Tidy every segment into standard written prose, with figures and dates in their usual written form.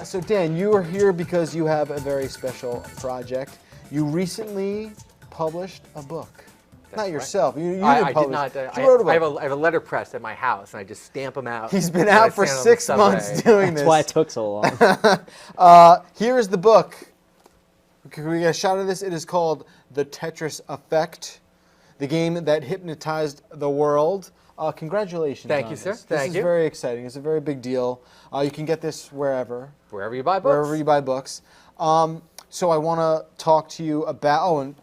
So Dan, you are here because you have a very special project. You recently published a book. That's Not right. yourself. You I didn't publish. did not. You wrote a book. I have a letterpress at my house, and I just stamp them out. He's been when I out for stand on the 6 months subway. doing That's this. why it took so long. Here is the book. Can we get a shot of this? It is called The Tetris Effect, the game that hypnotized the world. Congratulations. Thank on you, sir. this. Thank This you. is very exciting. It's a very big deal. You can get this wherever. Wherever you buy books. Wherever you buy books. So I want to talk to you about, oh, and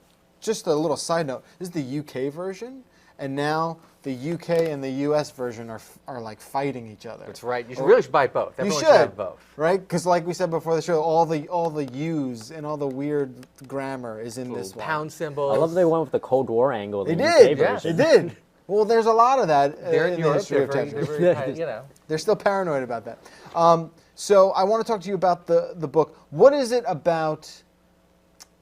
just a little side note, this is the UK version, and now the UK and the US version are like fighting each other. That's right. You really should buy both. You Everyone should have both. right? Because like we said before the show, all the U's and all the weird grammar is in this one. Pound symbols. I love they went with the Cold War angle. They The did. UK Yeah. version. They did. Well, there's a lot of that They're in the Europe. history They're of very, Tetris. they're very, you know. They're still paranoid about that. So I want to talk to you about the book. What is it about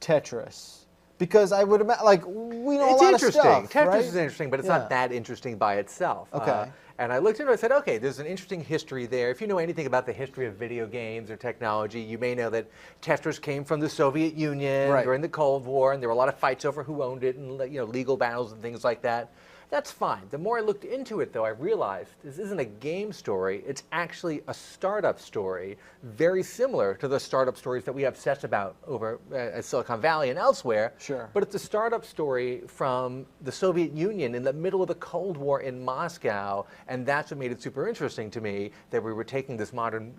Tetris? Because I would imagine, like, we know It's a lot interesting. of stuff, Tetris right? is interesting, but it's Yeah. not that interesting by itself. Okay. And I looked into it and said, okay, there's an interesting history there. If you know anything about the history of video games or technology, you may know that Tetris came from the Soviet Union Right. during the Cold War, and there were a lot of fights over who owned it and legal battles and things like that. That's fine. The more I looked into it, though, I realized this isn't a game story. It's actually a startup story, very similar to the startup stories that we obsess about over at Silicon Valley and elsewhere. Sure. But it's a startup story from the Soviet Union in the middle of the Cold War in Moscow, and that's what made it super interesting to me, that we were taking this modern,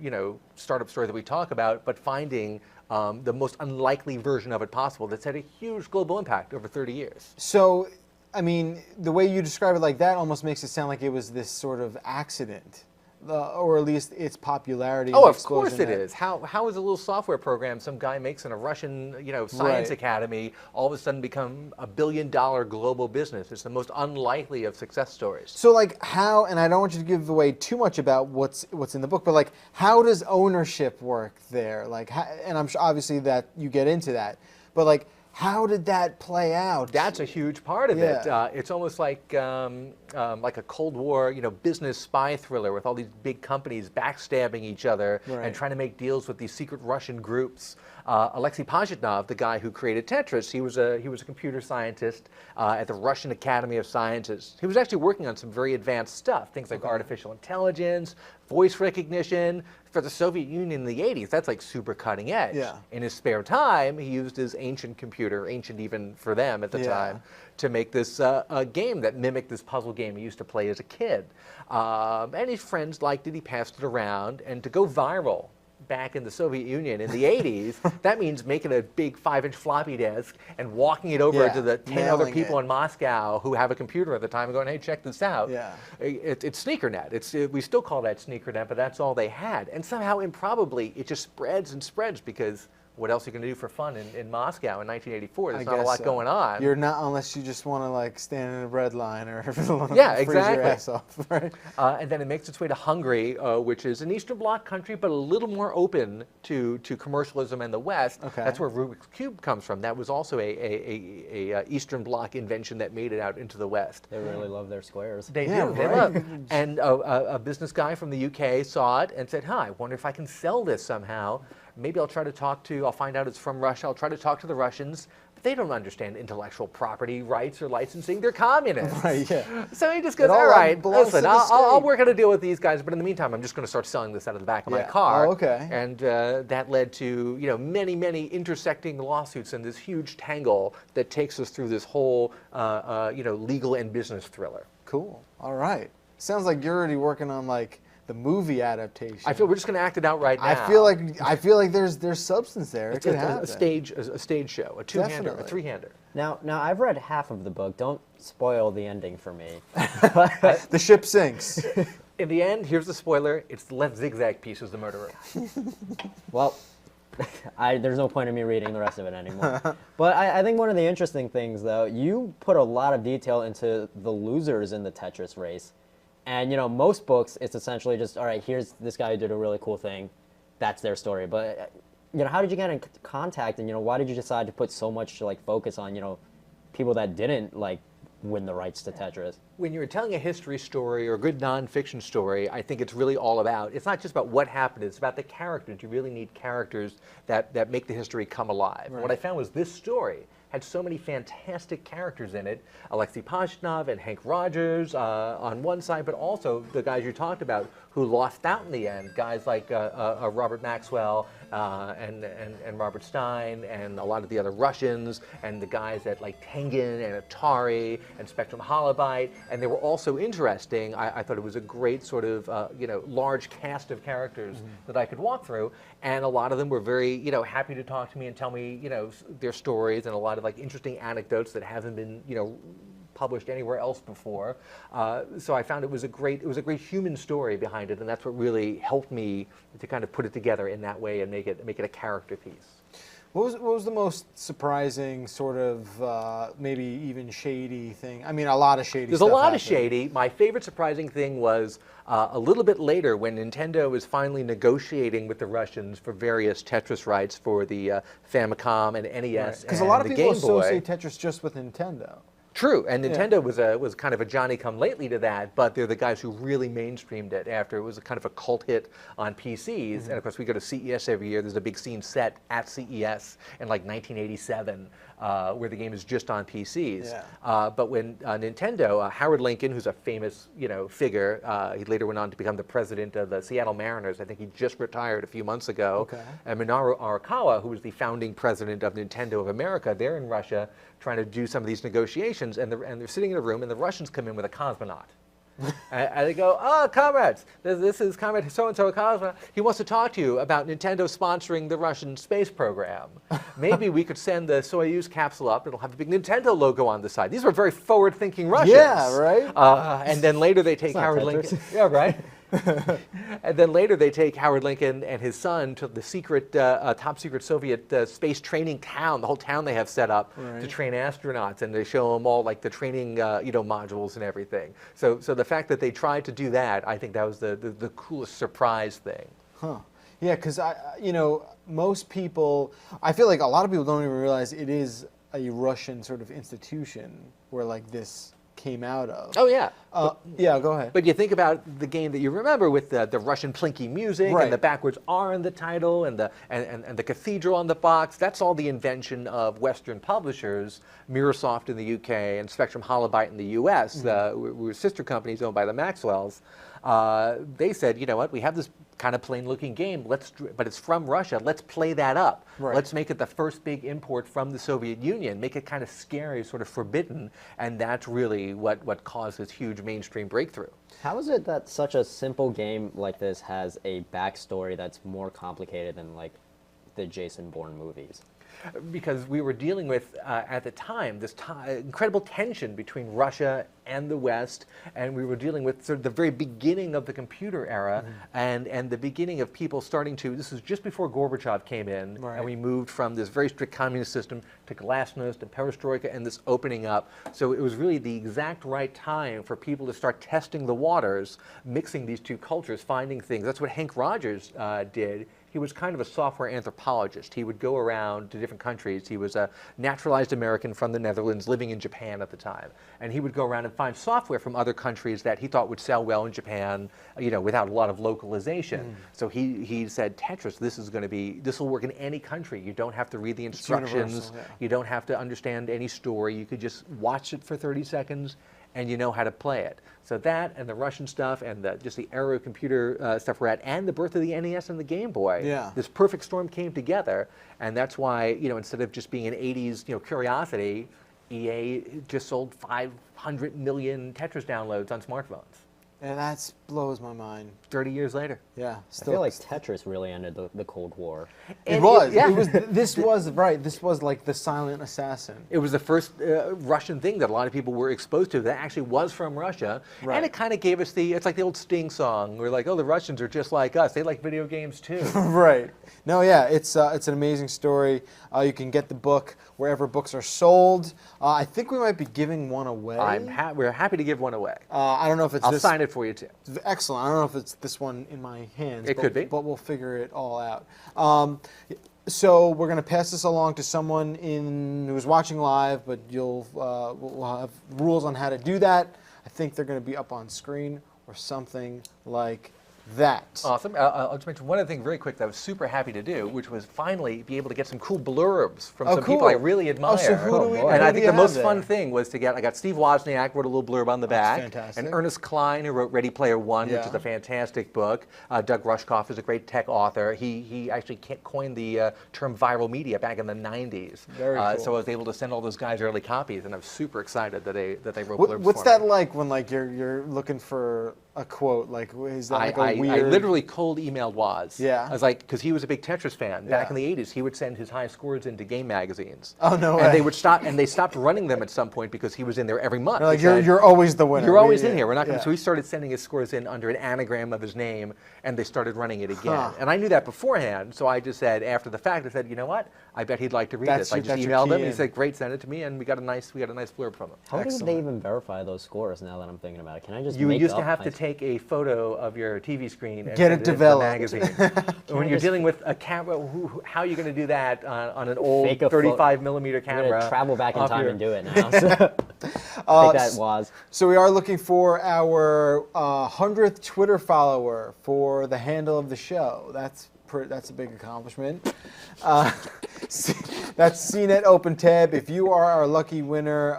startup story that we talk about, but finding the most unlikely version of it possible that's had a huge global impact over 30 years. So, I mean, the way you describe it like that almost makes it sound like it was this sort of accident, or at least its popularity. Oh, and of course explosion it that- is. How is a little software program some guy makes in a Russian, science Right. academy all of a sudden become $1 billion global business? It's the most unlikely of success stories. So, like, how? And I don't want you to give away too much about what's in the book, but like, how does ownership work there? Like, and I'm sure obviously that you get into that, but like, how did that play out? That's a huge part of it. Yeah. It's almost like a Cold War, business spy thriller with all these big companies backstabbing each other Right. and trying to make deals with these secret Russian groups. Alexei Pajitnov, the guy who created Tetris, he was a computer scientist at the Russian Academy of Sciences. He was actually working on some very advanced stuff, things like artificial intelligence, voice recognition. For the Soviet Union in the 80s, that's like super cutting edge. Yeah. In his spare time, he used his ancient computer, ancient even for them at the Yeah. time, to make this a game that mimicked this puzzle game he used to play as a kid. And his friends liked it, he passed it around, and to go viral back in the Soviet Union in the 80s, that means making a big 5-inch floppy disk and walking it over Yeah, to the 10 other mailing people it. in Moscow who have a computer at the time and going, hey, check this out. Yeah. It's SneakerNet. We still call that SneakerNet, but that's all they had. And somehow, improbably, it just spreads and spreads because what else are you going to do for fun in Moscow in 1984? There's I not a guess lot so. going on. You're not, unless you just want to like stand in a bread line or Yeah, freeze exactly. your ass off, right? And then it makes its way to Hungary, which is an Eastern Bloc country, but a little more open to commercialism and the West. Okay. That's where Rubik's Cube comes from. That was also a Eastern Bloc invention that made it out into the West. They really love their squares. They Yeah, do. They right. love. And a business guy from the UK saw it and said, I wonder if I can sell this somehow. Maybe I'll find out it's from Russia. I'll try to talk to the Russians. But they don't understand intellectual property rights or licensing. They're communists. Right, yeah. So he just goes, It all all right, belongs listen, to the I'll state." work out a deal with these guys, but in the meantime, I'm just going to start selling this out of the back of my Yeah. car. Oh, okay. And that led to many, many intersecting lawsuits and this huge tangle that takes us through this whole legal and business thriller. Cool. All right. Sounds like you're already working on like the movie adaptation. I feel we're just going to act it out right now. I feel like there's substance there. It It's could a happen. stage show, a two-hander, Definitely. a three-hander. Now I've read half of the book. Don't spoil the ending for me. The ship sinks. In the end, here's the spoiler: it's the left zigzag piece who's the murderer. Well, there's no point in me reading the rest of it anymore. But I think one of the interesting things, though, you put a lot of detail into the losers in the Tetris race. And, most books, it's essentially just, all right, here's this guy who did a really cool thing. That's their story. But, how did you get in contact? And, why did you decide to put so much, focus on, people that didn't, win the rights to Tetris. When you're telling a history story or a good nonfiction story, I think it's really all about, it's not just about what happened, it's about the characters. You really need characters that make the history come alive. Right. What I found was this story had so many fantastic characters in it. Alexei Pajitnov and Hank Rogers on one side, but also the guys you talked about who lost out in the end. Guys like Robert Maxwell and Robert Stein and a lot of the other Russians and the guys at like Tengen and Atari and Spectrum Holobyte. And they were also interesting. I thought it was a great sort of large cast of characters that I could walk through. And a lot of them were very happy to talk to me and tell me their stories and a lot of like interesting anecdotes that haven't been published anywhere else before. So I found it was a great human story behind it, and that's what really helped me to kind of put it together in that way and make it a character piece. What was the most surprising sort of maybe even shady thing? I mean, a lot of shady There's stuff a lot happened. of shady. My favorite surprising thing was a little bit later when Nintendo was finally negotiating with the Russians for various Tetris rights for the Famicom and NES Because and a lot of the people Game Boy. associate Tetris just with Nintendo. True, and Nintendo was kind of a Johnny-come-lately to that, but they're the guys who really mainstreamed it after it was a kind of a cult hit on PCs. And of course, we go to CES every year. There's a big scene set at CES in like 1987 where the game is just on PCs. Yeah. But when Nintendo, Howard Lincoln, who's a famous figure, he later went on to become the president of the Seattle Mariners. I think he just retired a few months ago. Okay. And Minoru Arakawa, who was the founding president of Nintendo of America, they're in Russia trying to do some of these negotiations, and they're sitting in a room, and the Russians come in with a cosmonaut. And they go, "Oh, comrades, this is Comrade so-and-so, a cosmonaut. He wants to talk to you about Nintendo sponsoring the Russian space program. Maybe we could send the Soyuz capsule up. It'll have a big Nintendo logo on the side." These were very forward-thinking Russians. Yeah, right? And then later they take not Howard Tetris. Lincoln. Yeah, right? And then later they take Howard Lincoln and his son to the secret, top secret Soviet space training town, the whole town they have set up to train astronauts, and they show them all like the training modules and everything. So the fact that they tried to do that, I think that was the coolest surprise thing. Huh. Yeah, because most people, I feel like a lot of people don't even realize it is a Russian sort of institution where like this came out of. Oh yeah. Yeah, go ahead. But you think about the game that you remember with the Russian plinky music Right. and the backwards R in the title and the cathedral on the box. That's all the invention of Western publishers, Mirrorsoft in the UK and Spectrum Holobyte in the US, were sister companies owned by the Maxwells. They said, you know what, we have this kind of plain-looking game, but it's from Russia. Let's play that up. Right. Let's make it the first big import from the Soviet Union. Make it kind of scary, sort of forbidden, and that's really what caused this huge mainstream breakthrough. How is it that such a simple game like this has a backstory that's more complicated than like the Jason Bourne movies? Because we were dealing with, at the time, this incredible tension between Russia and the West, and we were dealing with sort of the very beginning of the computer era, and the beginning of people starting to, this was just before Gorbachev came in, Right. and we moved from this very strict communist system to glasnost and perestroika and this opening up. So it was really the exact right time for people to start testing the waters, mixing these two cultures, finding things. That's what Hank Rogers did. He was kind of a software anthropologist. He would go around to different countries. He was a naturalized American from the Netherlands living in Japan at the time. And he would go around and find software from other countries that he thought would sell well in Japan, without a lot of localization. So he said, Tetris, this will work in any country. You don't have to read the instructions. universal, yeah. You don't have to understand any story. You could just watch it for 30 seconds and you know how to play it. So that and the Russian stuff and just the era of computer stuff we're at, and the birth of the NES and the Game Boy, Yeah. this perfect storm came together, and that's why, instead of just being an 80s curiosity, EA just sold 500 million Tetris downloads on smartphones. And that blows my mind. 30 years later. Yeah, I still. feel like Tetris really ended the Cold War. It And was. yeah. It was. This was right. This was like the silent assassin. It was the first Russian thing that a lot of people were exposed to that actually was from Russia. Right. And it kind of gave us it's like the old Sting song. We're like, oh, the Russians are just like us. They like video games too. Right. No, yeah, it's an amazing story. You can get the book wherever books are sold. I think we might be giving one away. We're happy to give one away. I don't know if it's I'll this. sign it for you too. Excellent. I don't know if it's this one in my hands. It could be. But we'll figure it all out. So we're going to pass this along to someone who's watching live, but we'll have rules on how to do that. I think they're going to be up on screen or something like that. Awesome. I'll just mention one other thing very quick that I was super happy to do, which was finally be able to get some cool blurbs from some people I really admire. Oh, so who do and I think the most there? fun thing was I got Steve Wozniak wrote a little blurb on the back. Fantastic. And Ernest Cline, who wrote Ready Player One, which is a fantastic book. Doug Rushkoff is a great tech author. He actually coined the term viral media back in the 90s. Very cool. So I was able to send all those guys early copies, and I'm super excited that they wrote blurbs What's for that me. like when you're looking for a quote? Like, is that like a weird? I literally cold emailed Woz. Yeah. I was like, because he was a big Tetris fan. Back Yeah. in the 80s, he would send his high scores into game magazines. Oh, no And way. they would stop, and they stopped running them at some point because he was in there every month. They're like, He said, you're always the winner. You're always in here. We're not going yeah. to. So he started sending his scores in under an anagram of his name, and they started running it again. Huh. And I knew that beforehand, so I just said, after the fact, I said, you know what? I bet he'd like to read this. I just that's your emailed key him. He in. said, great, send it to me, and we got a nice blurb from him. How did Excellent. they even verify those scores now that I'm thinking about it? Can I just You make used to up have my- to take a photo of your TV screen and Get send it into the developed. magazine. When you're dealing with a camera, how are you going to do that on an old Fake a 35 millimeter I'm camera? gonna travel back in off time your- and do it now. So. Take that, Woz. So we are looking for our 100th Twitter follower for the handle of the show. That's a big accomplishment. That's CNET Open Tab. If you are our lucky winner,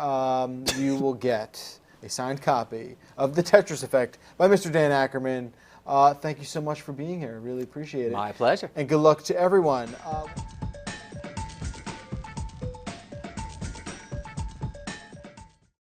you will get a signed copy of The Tetris Effect by Mr. Dan Ackerman. Thank you so much for being here. Really appreciate it. My pleasure. And good luck to everyone.